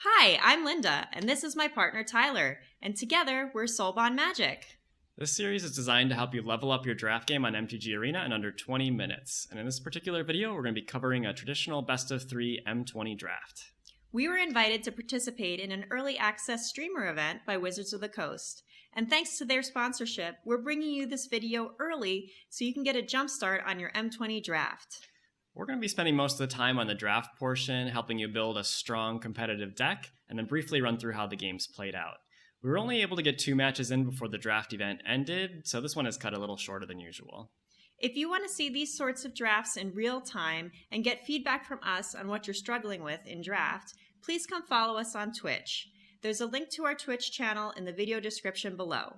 Hi, I'm Linda, and this is my partner Tyler, and together we're Soulbond Magic. This series is designed to help you level up your draft game on MTG Arena in under 20 minutes. And in this particular video, we're going to be covering a traditional best of 3 M20 draft. We were invited to participate in an early access streamer event by Wizards of the Coast. And thanks to their sponsorship, we're bringing you this video early so you can get a jump start on your M20 draft. We're going to be spending most of the time on the draft portion, helping you build a strong competitive deck, and then briefly run through how the game's played out. We were only able to get 2 matches in before the draft event ended, so this one is cut a little shorter than usual. If you want to see these sorts of drafts in real time and get feedback from us on what you're struggling with in draft, please come follow us on Twitch. There's a link to our Twitch channel in the video description below.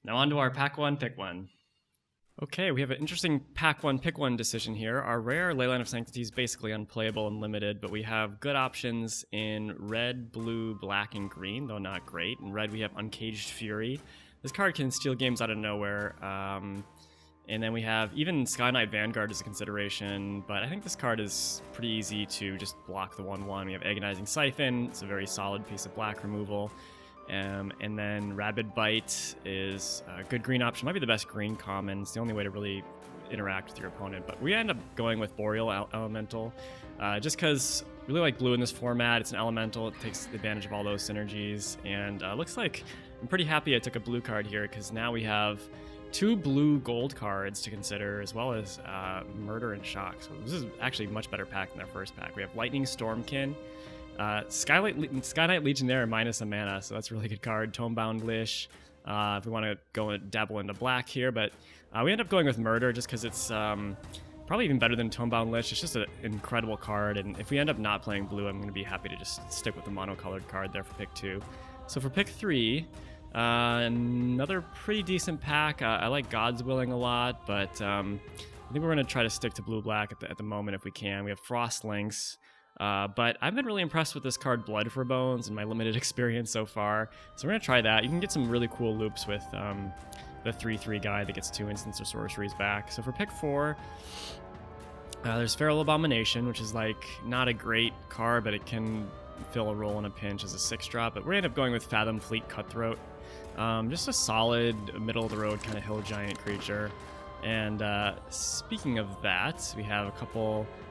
Now on to our Pack 1, Pick 1. Okay, we have an interesting Pack 1, Pick 1 decision here. Our rare Leyline of Sanctity is basically unplayable and limited, but we have good options in red, blue, black, and green, though not great. In red, we have Uncaged Fury. This card can steal games out of nowhere. And then we have even Sky Knight Vanguard as a consideration, but I think this card is pretty easy to just block the 1/1. We have Agonizing Siphon. It's a very solid piece of black removal. And then Rabid Bite is a good green option. Might be the best green common. It's the only way to really interact with your opponent. But we end up going with Boreal Elemental just because I really like blue in this format. It's an elemental. It takes advantage of all those synergies. And looks like I'm pretty happy I took a blue card here because now we have 2 blue gold cards to consider, as well as Murder and Shock. So this is actually a much better pack than our first pack. We have Lightning Stormkin. Sky Knight Legionnaire minus a mana, so that's a really good card. Tomebound Lish, if we want to go and dabble into black here, but we end up going with Murder just because it's probably even better than Tomebound Lish. It's just an incredible card, and if we end up not playing blue, I'm going to be happy to just stick with the monocolored card there for pick 2. So for pick 3, another pretty decent pack. I like God's Willing a lot, but I think we're going to try to stick to blue-black at the moment if we can. We have Frost Links. But I've been really impressed with this card, Blood for Bones, in my limited experience so far. So we're going to try that. You can get some really cool loops with the 3/3 guy that gets 2 instants or sorceries back. So for pick 4, there's Feral Abomination, which is like not a great card, but it can fill a role in a pinch as a 6-drop. But we're going to end up going with Fathom Fleet Cutthroat. Just a solid, middle-of-the-road kind of hill giant creature. And speaking of that, we have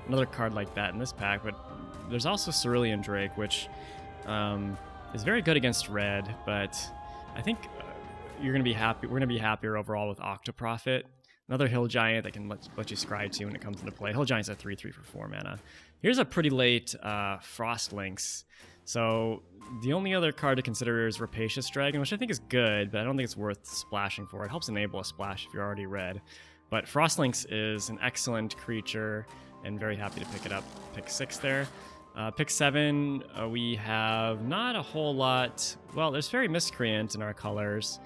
another card like that in this pack, but there's also Cerulean Drake, which is very good against red, but I think you're going to be happy. We're going to be happier overall with Octoprofit, another hill giant that can let you scry to when it comes into play. Hill giant's at 3/3 for 4 mana. Here's a pretty late Frost Links. So the only other card to consider is Rapacious Dragon, which I think is good, but I don't think it's worth splashing for. It helps enable a splash if you're already red. But Frostlinks is an excellent creature, and very happy to pick it up. Pick 6 there. Pick 7, we have not a whole lot. Well, there's Fairy Miscreant in our colors.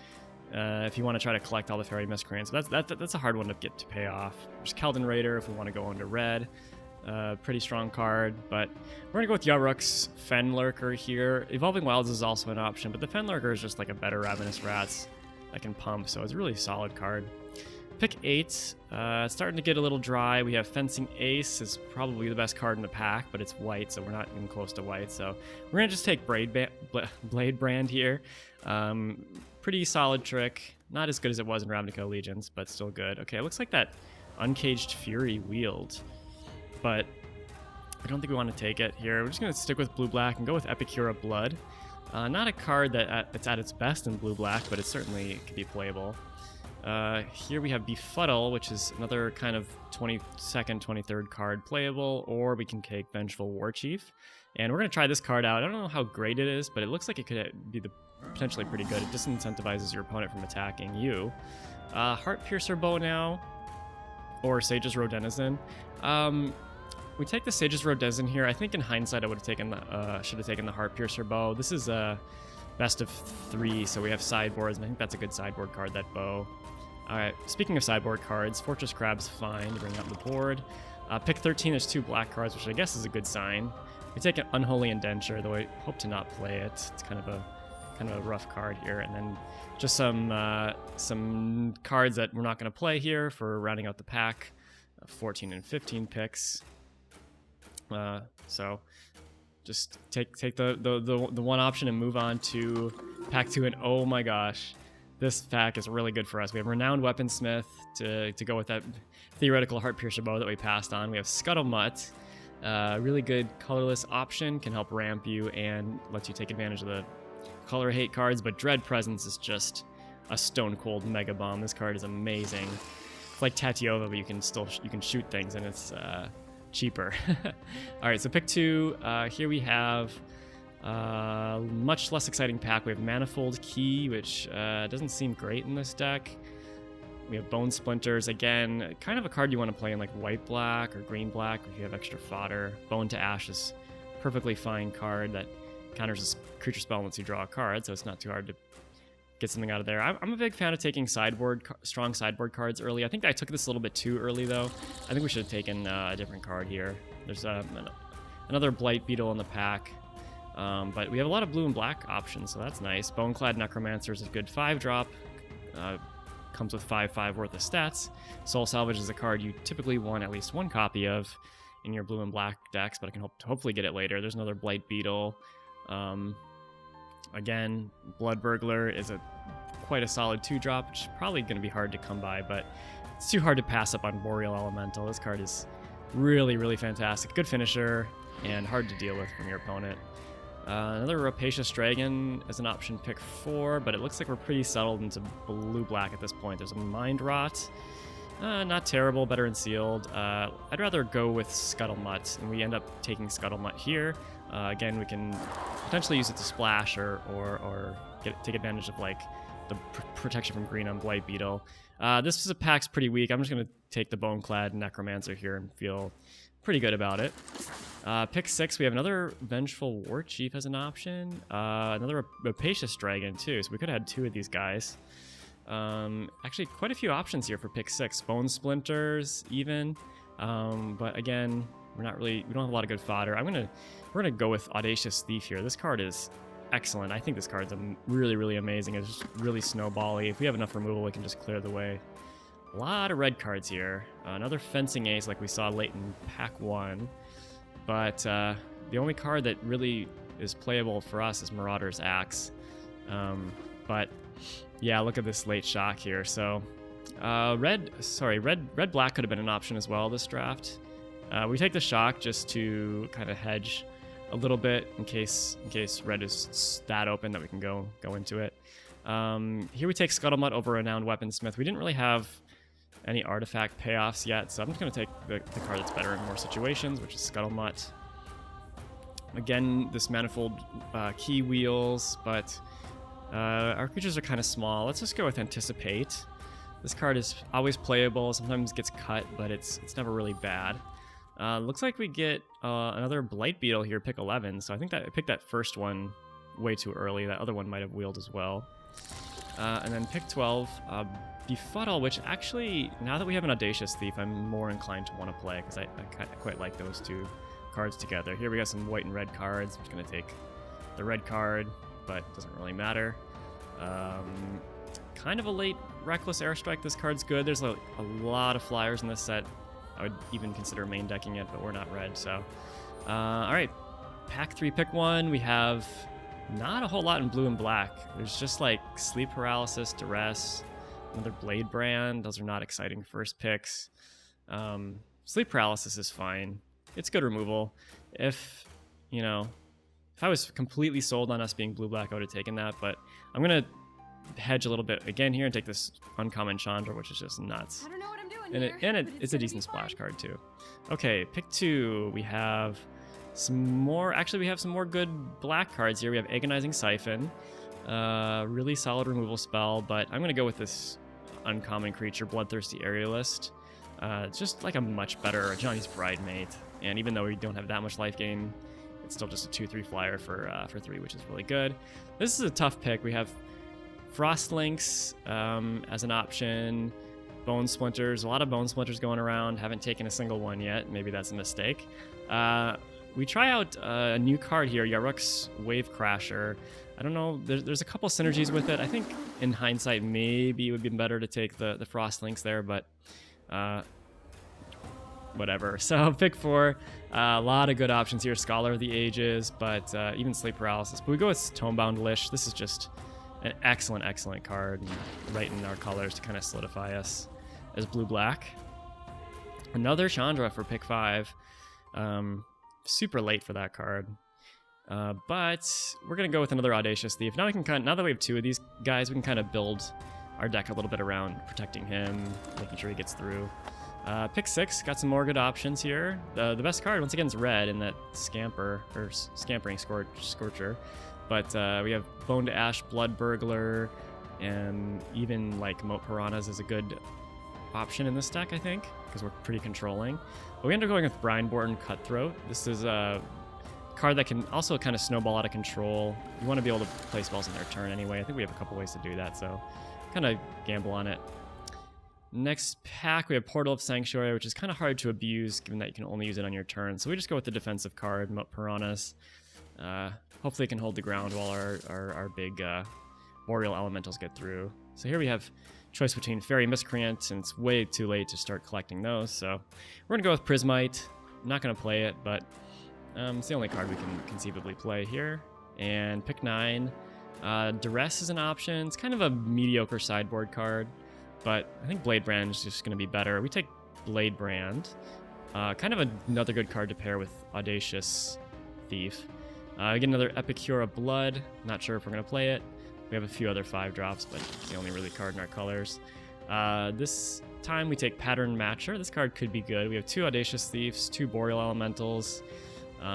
If you want to try to collect all the Fairy Miscreants, that's a hard one to get to pay off. There's Keldon Raider if we want to go into red. Pretty strong card, but we're gonna go with Yarruk's Fenlurker here. Evolving Wilds is also an option, but the Fenlurker is just like a better Ravenous Rats that can pump, so it's a really solid card. Pick 8, it's starting to get a little dry. We have Fencing Ace is probably the best card in the pack, but it's white, so we're not even close to white. So we're gonna just take Blade Brand here. Pretty solid trick. Not as good as it was in Ravnica Allegiance, but still good. Okay, it looks like that Uncaged Fury wield, but I don't think we want to take it here. We're just going to stick with blue-black and go with Epicura Blood. Not a card that's at its best in blue-black, but it certainly can be playable. Here we have Befuddle, which is another kind of 22nd, 23rd card playable, or we can take Vengeful Warchief. And we're going to try this card out. I don't know how great it is, but it looks like it could be potentially pretty good. It disincentivizes your opponent from attacking you. Heart Piercer Bow now, or Sage's Rodenizen. We take the Sage's Rodenizen here. I think in hindsight I would have taken should have taken the Heart Piercer Bow. This is a best of 3, so we have sideboards, and I think that's a good sideboard card, that bow. Alright, speaking of sideboard cards, Fortress Crab's fine to bring up the board. Pick 13, there's 2 black cards, which I guess is a good sign. We take an Unholy Indenture, though I hope to not play it. It's kind of a rough card here, and then just some cards that we're not going to play here for rounding out the pack. 14 and 15 picks. So just take the one option and move on to pack 2. And oh my gosh, this pack is really good for us. We have Renowned Weaponsmith to go with that theoretical Heart Piercer bow that we passed on. We have Scuttlemutt, really good colorless option, can help ramp you and lets you take advantage of the color hate cards. But Dread Presence is just a stone cold mega bomb. This card is amazing. It's like Tatiova, but you can shoot things and it's cheaper. All right, so pick 2. Here we have much less exciting pack. We have Manifold Key, which doesn't seem great in this deck. We have Bone Splinters, again, kind of a card you want to play in like white-black or green-black if you have extra fodder. Bone to Ash is a perfectly fine card that counters a creature spell once you draw a card, so it's not too hard to get something out of there. I'm a big fan of taking strong sideboard cards early. I think I took this a little bit too early, though. I think we should have taken a different card here. There's another Blight Beetle in the pack. But we have a lot of blue and black options, so that's nice. Boneclad Necromancer is a good 5-drop. Comes with 5/5 worth of stats. Soul Salvage is a card you typically want at least one copy of in your blue and black decks, but I can hope to hopefully get it later. There's another Blight Beetle. Again, Blood Burglar is quite a solid 2-drop, which is probably going to be hard to come by, but it's too hard to pass up on Boreal Elemental. This card is really, really fantastic. Good finisher and hard to deal with from your opponent. Another Rapacious Dragon as an option, pick 4, but it looks like we're pretty settled into blue-black at this point. There's a Mind Rot. Not terrible, better in sealed. I'd rather go with Scuttlemutt, and we end up taking Scuttlemutt here. Again, we can potentially use it to splash or take advantage of like the protection from green on Blight Beetle. This is a pack's pretty weak. I'm just going to take the Boneclad Necromancer here and feel pretty good about it. Pick 6, we have another Vengeful War Chief as an option. Another Rapacious Dragon too, so we could have had 2 of these guys. Actually, quite a few options here for pick 6. Bone Splinters even, but again, we don't have a lot of good fodder. We're gonna go with Audacious Thief here. This card is excellent. I think this card's really, really amazing. It's just really snowbally. If we have enough removal, we can just clear the way. A lot of red cards here. Another Fencing Ace like we saw late in pack 1. But the only card that really is playable for us is Marauder's Axe. But yeah, look at this late shock here. So red-black could have been an option as well this draft. We take the shock just to kind of hedge a little bit in case red is that open that we can go into it. Here we take Scuttlemutt over Renowned Weaponsmith. We didn't really have any artifact payoffs yet, so I'm just going to take the card that's better in more situations, which is Scuttlemutt. Again, this Manifold Key Wheels, but our creatures are kind of small. Let's just go with Anticipate. This card is always playable, sometimes gets cut, but it's never really bad. Looks like we get another Blight Beetle here, pick 11, so I think that I picked that first one way too early. That other one might have wheeled as well. And then pick 12, Befuddle, which actually, now that we have an Audacious Thief, I'm more inclined to want to play, because I quite like those 2 cards together. Here we got some white and red cards. I'm just going to take the red card, but it doesn't really matter. Kind of a late Reckless Airstrike. This card's good. There's a lot of flyers in this set. I would even consider main decking it, but we're not red, so. All right, pack 3, pick 1. We have not a whole lot in blue and black. There's just like Sleep Paralysis, Duress, another Blade Brand. Those are not exciting first picks. Sleep Paralysis is fine. It's good removal. If I was completely sold on us being blue-black, I would have taken that, but I'm going to hedge a little bit again here and take this uncommon Chandra, which is just nuts. I don't know what I'm doing It's a decent splash card too. Okay, pick 2. We have some more. Actually, we have some more good black cards here. We have Agonizing Siphon, really solid removal spell, but I'm gonna go with this uncommon creature, Bloodthirsty Aerialist. It's just like a much better Johnny's Bridemaid, and even though we don't have that much life gain, it's still just a 2/3 flyer for 3, which is really good. This is a tough pick. We have Frostlinks as an option. Bone Splinters, a lot of Bone Splinters going around. Haven't taken a single one yet. Maybe that's a mistake. We try out a new card here, Yaruk's Wave Crasher. I don't know, there's a couple synergies with it. I think in hindsight, maybe it would be better to take the Frostlinks there, but whatever. So pick 4, a lot of good options here. Scholar of the Ages, but even Sleep Paralysis. But we go with Stonebound Lich. This is just an excellent, excellent card, right in our colors to kind of solidify us as blue-black. Another Chandra for pick 5. Super late for that card. But we're going to go with another Audacious Thief. Now that we have 2 of these guys, we can kind of build our deck a little bit around protecting him, making sure he gets through. Pick 6, got some more good options here. The best card, once again, is red in that Scampering Scorcher. But we have Bone to Ash, Blood Burglar, and even like Moat Piranhas is a good option in this deck, I think, because we're pretty controlling. But we end up going with Brineborn Cutthroat. This is a card that can also kind of snowball out of control. You want to be able to play spells on their turn anyway. I think we have a couple ways to do that, so kind of gamble on it. Next pack, we have Portal of Sanctuary, which is kind of hard to abuse given that you can only use it on your turn. So we just go with the defensive card, Moat Piranhas. Hopefully it can hold the ground while our big Boreal Elementals get through. So here we have choice between Fairy Miscreant, and it's way too late to start collecting those. So we're going to go with Prismite. I'm not going to play it, but it's the only card we can conceivably play here. And pick 9. Duress is an option. It's kind of a mediocre sideboard card, but I think Blade Brand is just going to be better. We take Blade Brand. Kind of another good card to pair with Audacious Thief. We get another Epicure of Blood. Not sure if we're going to play it. We have a few other 5-drops, but it's the only really card in our colors. This time we take Pattern Matcher. This card could be good. We have 2 Audacious Thieves, 2 Boreal Elementals, 2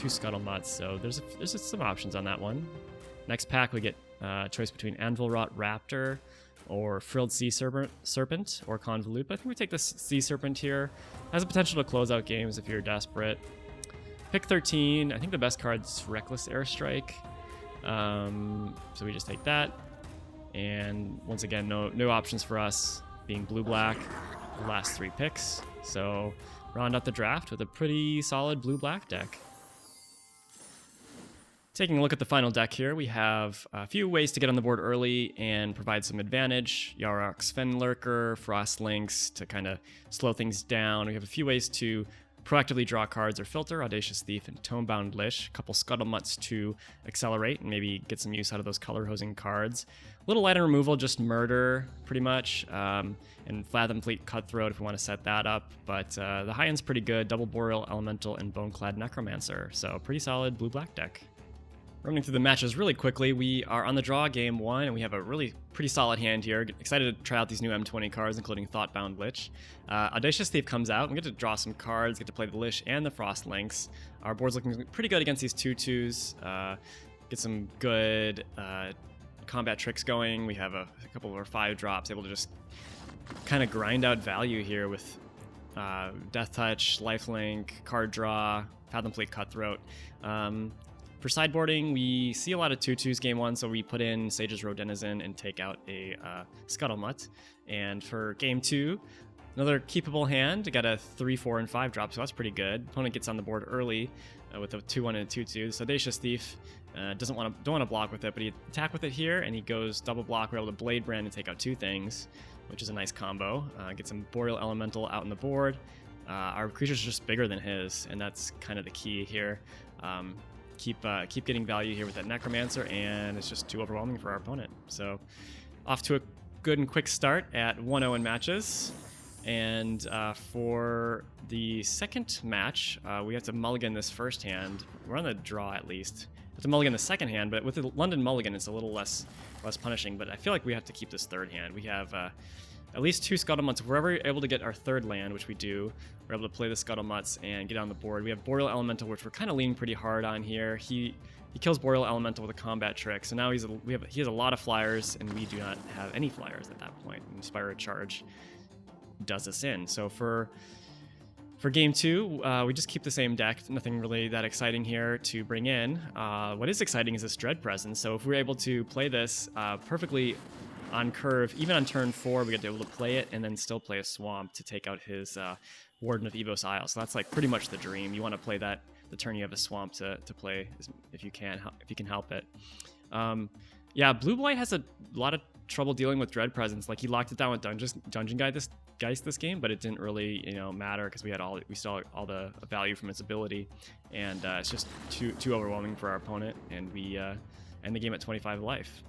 Scuttlemutts, so there's some options on that one. Next pack we get choice between Anvilrot Raptor or Frilled Sea Serpent or Convolute. But I think we take this Sea Serpent here. Has the potential to close out games if you're desperate. Pick 13. I think the best card's Reckless Airstrike. So we just take that. And once again, no options for us being blue-black the last 3 picks. So round out the draft with a pretty solid blue-black deck. Taking a look at the final deck here, we have a few ways to get on the board early and provide some advantage. Yarok's Fenlurker, Frostlynx to kind of slow things down. We have a few ways to proactively draw cards or filter, Audacious Thief and Tomebound Lich. A couple Scuttlemutts to accelerate and maybe get some use out of those color hosing cards. A little light on removal, just Murder, pretty much. And Fathom Fleet Cutthroat if we want to set that up. But the high end's pretty good. Double Boreal Elemental and Boneclad Necromancer. So pretty solid blue-black deck. Running through the matches really quickly, we are on the draw game 1, and we have a really pretty solid hand here. Excited to try out these new M20 cards, including Thoughtbound Lich. Audacious Thief comes out. We get to draw some cards, get to play the Lich and the Frostlynx. Our board's looking pretty good against these 2/2s. Get some good combat tricks going. We have a couple of our 5-drops, able to just kind of grind out value here with Death Touch, Lifelink, Card Draw, Fathom Fleet Cutthroat. For sideboarding, we see a lot of 2/2s game 1, so we put in Sage's Road Denizen and take out a Scuttlemutt. And for game 2, another keepable hand. Got a 3, 4, and 5 drop, so that's pretty good. Opponent gets on the board early with a 2/1 and a 2/2. So Audacious Thief don't want to block with it, but he attack with it here, and he goes double block. We're able to Blade Brand and take out 2 things, which is a nice combo. Get some Boreal Elemental out on the board. Our creature's just bigger than his, and that's kind of the key here. Keep getting value here with that Necromancer, and it's just too overwhelming for our opponent. So off to a good and quick start at 1-0 in matches. And for the second match, we have to mulligan this first hand. We're on the draw at least. We have to mulligan the second hand, but with the London mulligan, it's a little less punishing. But I feel like we have to keep this third hand. We have at least 2 Scuttlemutts. If we're ever able to get our third land, which we do, we're able to play the Scuttlemutts and get on the board. We have Boreal Elemental, which we're kind of leaning pretty hard on here. He kills Boreal Elemental with a combat trick, so now he has a lot of flyers, and we do not have any flyers at that point. Inspired Charge does us in. So for game 2, we just keep the same deck. Nothing really that exciting here to bring in. What is exciting is this Dread Presence. So if we're able to play this perfectly on curve, even on turn 4, we get to be able to play it and then still play a Swamp to take out his Warden of Evos Isle. So that's like pretty much the dream. You want to play that the turn you have a Swamp to play if you can help it. Yeah, Blue Blight has a lot of trouble dealing with Dread Presence. Like, he locked it down with Dungeon Guide Geist this game, but it didn't really matter because we saw all the value from its ability, and it's just too overwhelming for our opponent, and we end the game at 25 life.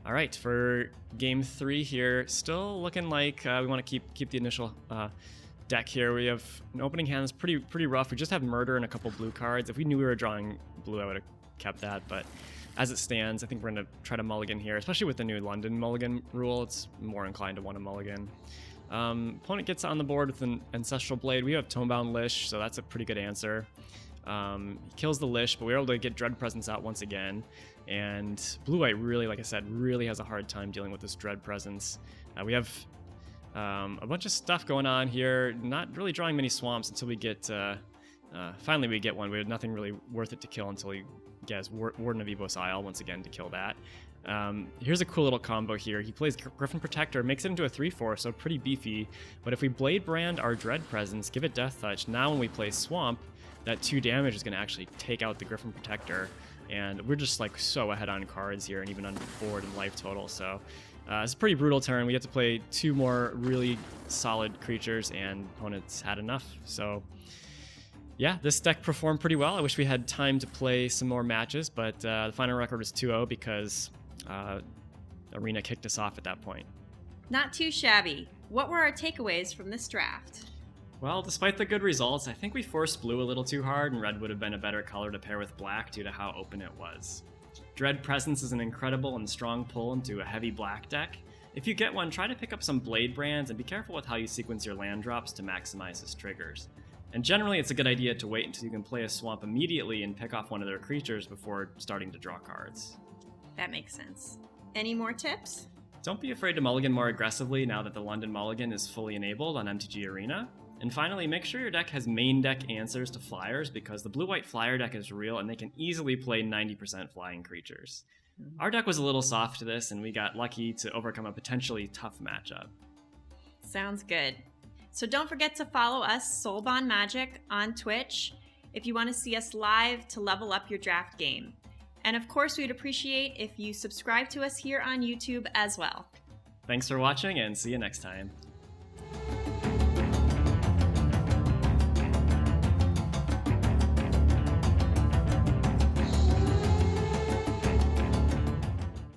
All right, for game 3 here, still looking like we want to keep the initial deck here. We have an opening hand that's pretty rough. We just have Murder and a couple blue cards. If we knew we were drawing blue, I would have kept that, but as it stands, I think we're going to try to mulligan here, especially with the new London mulligan rule. It's more inclined to want to mulligan. Opponent gets on the board with an Ancestral Blade. We have Tomebound Lish, so that's a pretty good answer. He kills the Lish, but we're able to get Dread Presence out once again. And Blue-White really, like I said, really has a hard time dealing with this Dread Presence. We have a bunch of stuff going on here, not really drawing many swamps until we get, finally we get one. We have nothing really worth it to kill until he gets Warden of Evos Isle once again to kill that. Here's a cool little combo here. He plays Griffin Protector, makes it into a 3/4, so pretty beefy. But if we Blade Brand our Dread Presence, give it Death Touch, now when we play Swamp, that 2 damage is going to actually take out the Griffin Protector. And we're just like so ahead on cards here and even on board and life total. So it's a pretty brutal turn. We have to play 2 more really solid creatures, and opponents had enough. So yeah, this deck performed pretty well. I wish we had time to play some more matches, but the final record was 2-0 because Arena kicked us off at that point. Not too shabby. What were our takeaways from this draft? Well, despite the good results, I think we forced blue a little too hard, and red would have been a better color to pair with black due to how open it was. Dread Presence is an incredible and strong pull into a heavy black deck. If you get one, try to pick up some Blade Brands and be careful with how you sequence your land drops to maximize his triggers. And generally, it's a good idea to wait until you can play a swamp immediately and pick off one of their creatures before starting to draw cards. That makes sense. Any more tips? Don't be afraid to mulligan more aggressively now that the London Mulligan is fully enabled on MTG Arena. And finally, make sure your deck has main deck answers to flyers, because the blue-white flyer deck is real and they can easily play 90% flying creatures. Our deck was a little soft to this, and we got lucky to overcome a potentially tough matchup. Sounds good. So don't forget to follow us, Soulbond Magic, on Twitch if you want to see us live to level up your draft game. And of course, we'd appreciate if you subscribe to us here on YouTube as well. Thanks for watching, and see you next time.